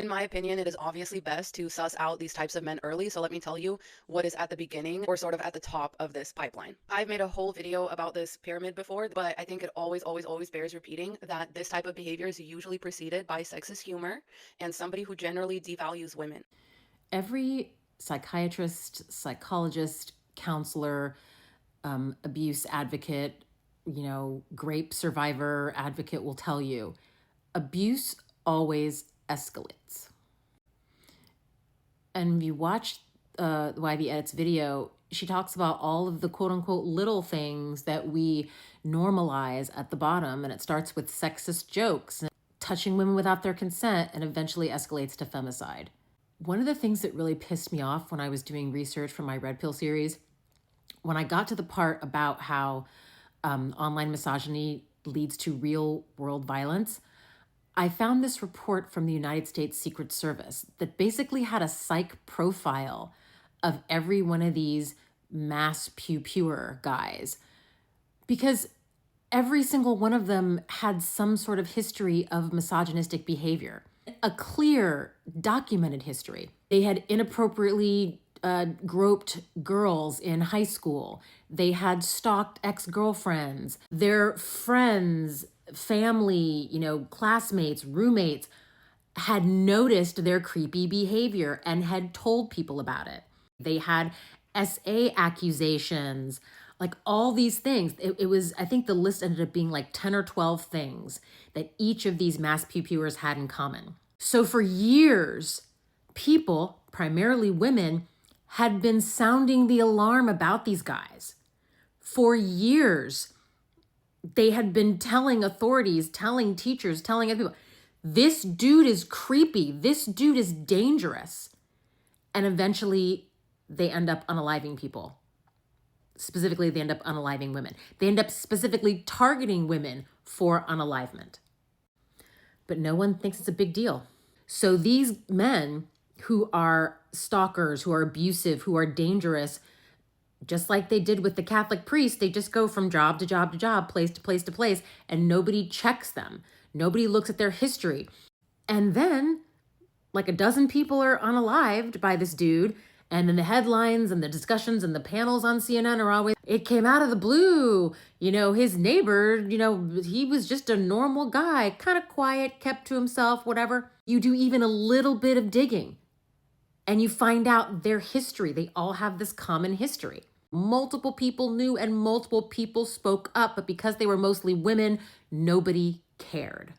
In my opinion, it is obviously best to suss out these types of men early. So let me tell you what is at the beginning or sort of at the top of this pipeline. I've made a whole video about this pyramid before, but I think it always bears repeating that this type of behavior is usually preceded by sexist humor and somebody who generally devalues women. Every psychiatrist, psychologist, counselor, abuse advocate, grape survivor advocate will tell you abuse always escalates. And you watch the YV Edits video, she talks about all of the quote unquote little things that we normalize at the bottom. And it starts with sexist jokes, and touching women without their consent, and eventually escalates to femicide. One of the things that really pissed me off when I was doing research for my Red Pill series, when I got to the part about how online misogyny leads to real world violence, I found this report from the United States Secret Service that basically had a psych profile of every one of these mass pew-pewer guys, because every single one of them had some sort of history of misogynistic behavior, a clear, documented history. They had inappropriately groped girls in high school. They had stalked ex-girlfriends. Their friends, family, classmates, roommates had noticed their creepy behavior and had told people about it. They had SA accusations, like all these things. It was, I think the list ended up being like 10 or 12 things that each of these mass pew-pewers had in common. So for years, people, primarily women, had been sounding the alarm about these guys. For years, they had been telling authorities, telling teachers, telling other people, this dude is creepy, this dude is dangerous. And eventually they end up unaliving people. Specifically, they end up unaliving women. They end up specifically targeting women for unalivement. But no one thinks it's a big deal. So these men who are stalkers, who are abusive, who are dangerous, just like they did with the Catholic priests, they just go from job to job to job, place to place to place, and nobody checks them. Nobody looks at their history. And then like a dozen people are unalived by this dude. And then the headlines and the discussions and the panels on CNN are always, it came out of the blue. His neighbor, he was just a normal guy, kind of quiet, kept to himself, whatever. You do even a little bit of digging and you find out their history. They all have this common history. Multiple people knew and multiple people spoke up, but because they were mostly women, nobody cared.